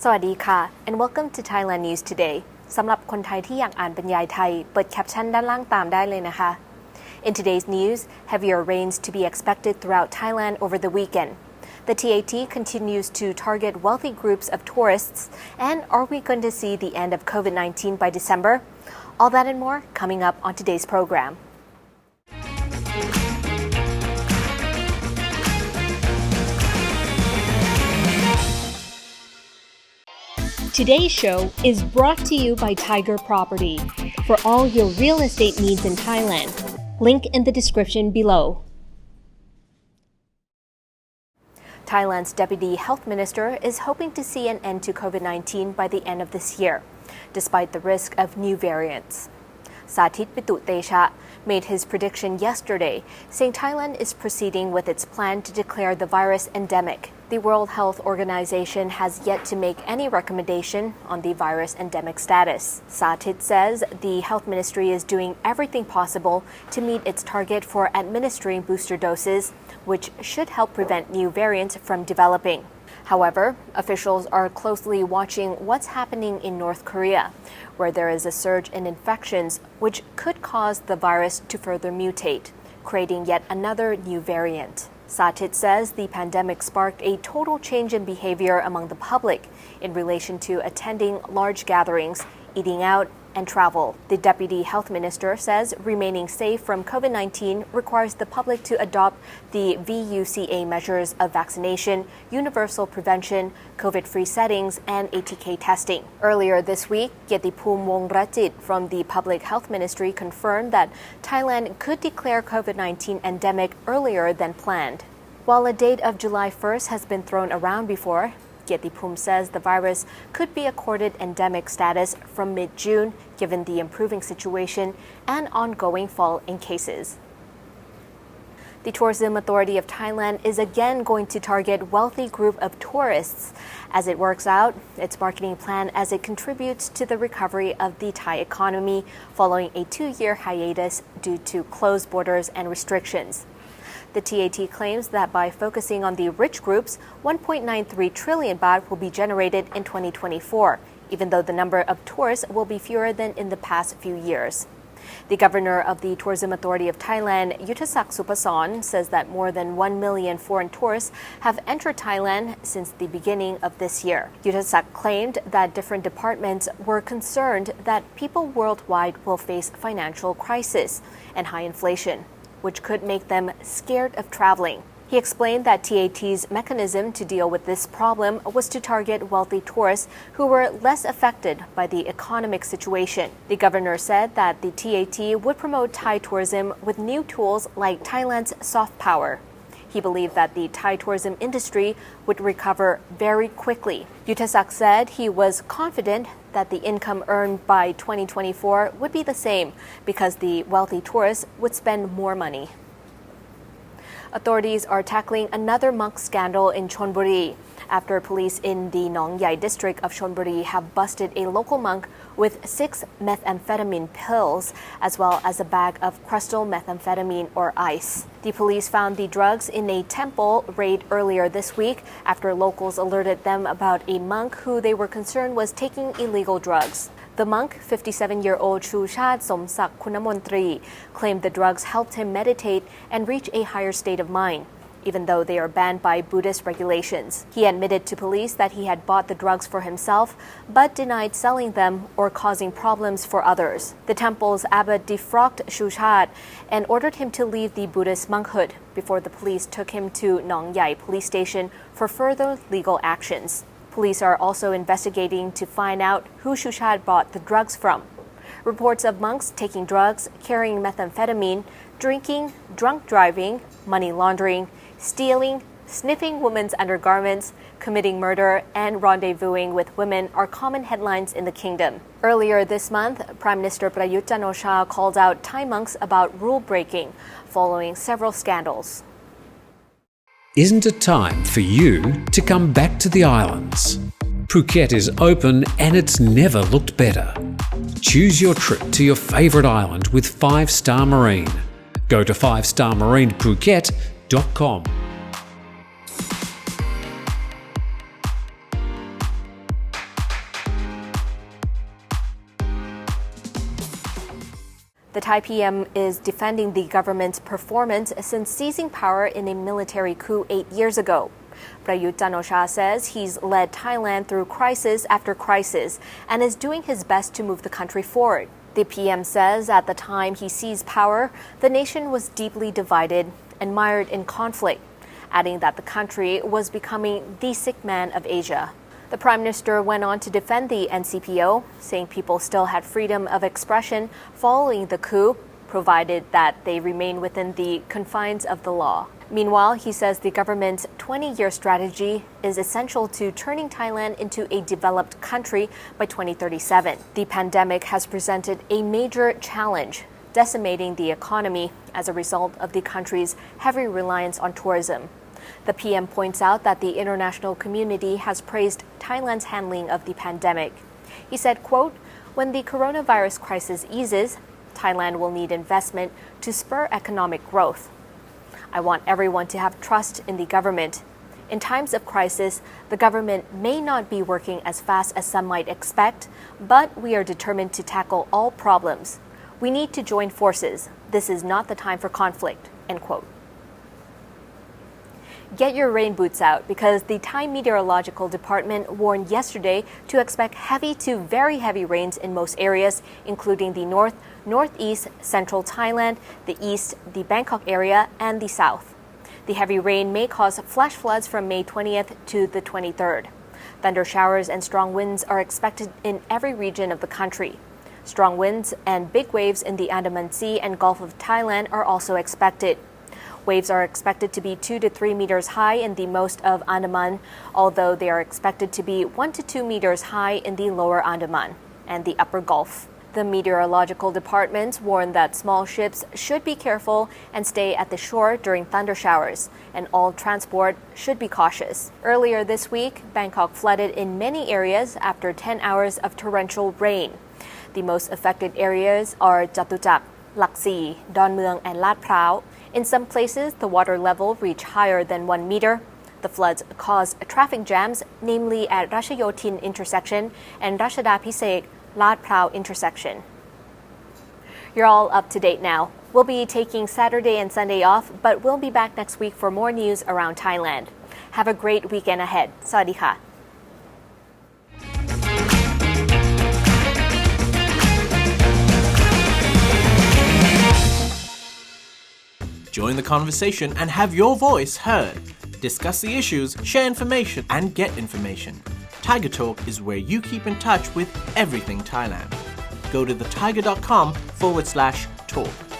สวัสดีค่ะ and welcome to Thailand News Today สำหรับคนไทยที่อยากอ่านบรรยายไทยเปิดแคปชั่นด้านล่างตามได้เลยนะคะ In today's news, heavier rains to be expected throughout Thailand over the weekend. The TAT continues to target wealthy groups of tourists, and are we going to see the end of COVID-19 by December? All that and more coming up on today's program. Today's show is brought to you by Thaiger Property for all your real estate needs in Thailand. Link in the description below. Thailand's Deputy Health Minister is hoping to see an end to COVID-19 by the end of this year, despite the risk of new variants. Sathit Pitutesha made his prediction yesterday, saying Thailand is proceeding with its plan to declare the virus endemic. The World Health Organization has yet to make any recommendation on the virus endemic status. Sathit says the health ministry is doing everything possible to meet its target for administering booster doses, which should help prevent new variants from developing. However, officials are closely watching what's happening in North Korea, where there is a surge in infections which could cause the virus to further mutate, creating yet another new variant. Sathit says the pandemic sparked a total change in behavior among the public in relation to attending large gatherings, eating out, and travel. The Deputy Health Minister says remaining safe from COVID-19 requires the public to adopt the VUCA measures of vaccination, universal prevention, COVID-free settings, and ATK testing. Earlier this week, Yetiphum Wongrachit from the Public Health Ministry confirmed that Thailand could declare COVID-19 endemic earlier than planned. While a date of July 1st has been thrown around before, Yetiphum says the virus could be accorded endemic status from mid-June given the improving situation and ongoing fall in cases. The Tourism Authority of Thailand is again going to target wealthy group of tourists as it works out its marketing plan as it contributes to the recovery of the Thai economy following a 2-year hiatus due to closed borders and restrictions. The TAT claims that by focusing on the rich groups, 1.93 trillion baht will be generated in 2024, even though the number of tourists will be fewer than in the past few years. The governor of the Tourism Authority of Thailand, Yuttasak Supason, says that more than 1 million foreign tourists have entered Thailand since the beginning of this year. Yuttasak claimed that different departments were concerned that people worldwide will face financial crisis and high inflation, which could make them scared of traveling. He explained that TAT's mechanism to deal with this problem was to target wealthy tourists who were less affected by the economic situation. The governor said that the TAT would promote Thai tourism with new tools like Thailand's soft power. He believed that the Thai tourism industry would recover very quickly. Yuttasak said he was confident that the income earned by 2024 would be the same because the wealthy tourists would spend more money. Authorities are tackling another monk scandal in Chonburi after police in the Nong Yai district of Chonburi have busted a local monk with 6 methamphetamine pills as well as a bag of crystal methamphetamine or ice. The police found the drugs in a temple raid earlier this week after locals alerted them about a monk who they were concerned was taking illegal drugs. The monk, 57-year-old Chushat Somsak Kunamontri, claimed the drugs helped him meditate and reach a higher state of mind, even though they are banned by Buddhist regulations. He admitted to police that he had bought the drugs for himself, but denied selling them or causing problems for others. The temple's abbot defrocked Chushat and ordered him to leave the Buddhist monkhood before the police took him to Nong Yai police station for further legal actions. Police are also investigating to find out who Chushat bought the drugs from. Reports of monks taking drugs, carrying methamphetamine, drinking, drunk driving, money laundering, stealing, sniffing women's undergarments, committing murder, and rendezvousing with women are common headlines in the kingdom. Earlier this month, Prime Minister Prayut Chan-o-cha called out Thai monks about rule breaking following several scandals. Isn't it time for you to come back to the islands? Phuket is open and it's never looked better. Choose your trip to your favourite island with 5-Star Marine. Go to 5starmarinephuket.com. The Thai PM is defending the government's performance since seizing power in a military coup 8 years ago. Prayut Chan-o-cha says he's led Thailand through crisis after crisis and is doing his best to move the country forward. The PM says at the time he seized power, the nation was deeply divided and mired in conflict, adding that the country was becoming the sick man of Asia. The Prime Minister went on to defend the NCPO, saying people still had freedom of expression following the coup, provided that they remain within the confines of the law. Meanwhile, he says the government's 20-year strategy is essential to turning Thailand into a developed country by 2037. The pandemic has presented a major challenge, decimating the economy as a result of the country's heavy reliance on tourism. The PM points out that the international community has praised Thailand's handling of the pandemic. He said, quote, "When the coronavirus crisis eases, Thailand will need investment to spur economic growth. I want everyone to have trust in the government. In times of crisis, the government may not be working as fast as some might expect, but we are determined to tackle all problems. We need to join forces. This is not the time for conflict," end quote. Get your rain boots out because the Thai Meteorological Department warned yesterday to expect heavy to very heavy rains in most areas, including the north, northeast, central Thailand, the east, the Bangkok area, and the south. The heavy rain may cause flash floods from May 20th to the 23rd. Thunder showers and strong winds are expected in every region of the country. Strong winds and big waves in the Andaman Sea and Gulf of Thailand are also expected. Waves are expected to be 2 to 3 meters high in the most of Andaman, although they are expected to be 1 to 2 meters high in the lower Andaman and the upper Gulf. The meteorological departments warn that small ships should be careful and stay at the shore during thunder showers, and all transport should be cautious. Earlier this week, Bangkok flooded in many areas after 10 hours of torrential rain. The most affected areas are Jatuchak, Laksi, Don Mueang, and Lat Phrao. In some places, the water level reached higher than 1 meter. The floods caused traffic jams, namely at Rashayotin intersection and Rashada Pisek Lat Phrao intersection. You're all up to date now. We'll be taking Saturday and Sunday off, but we'll be back next week for more news around Thailand. Have a great weekend ahead. Sawadee ka. Join the conversation and have your voice heard. Discuss the issues, share information, and get information. Thaiger Talk is where you keep in touch with everything Thailand. Go to thethaiger.com/talk.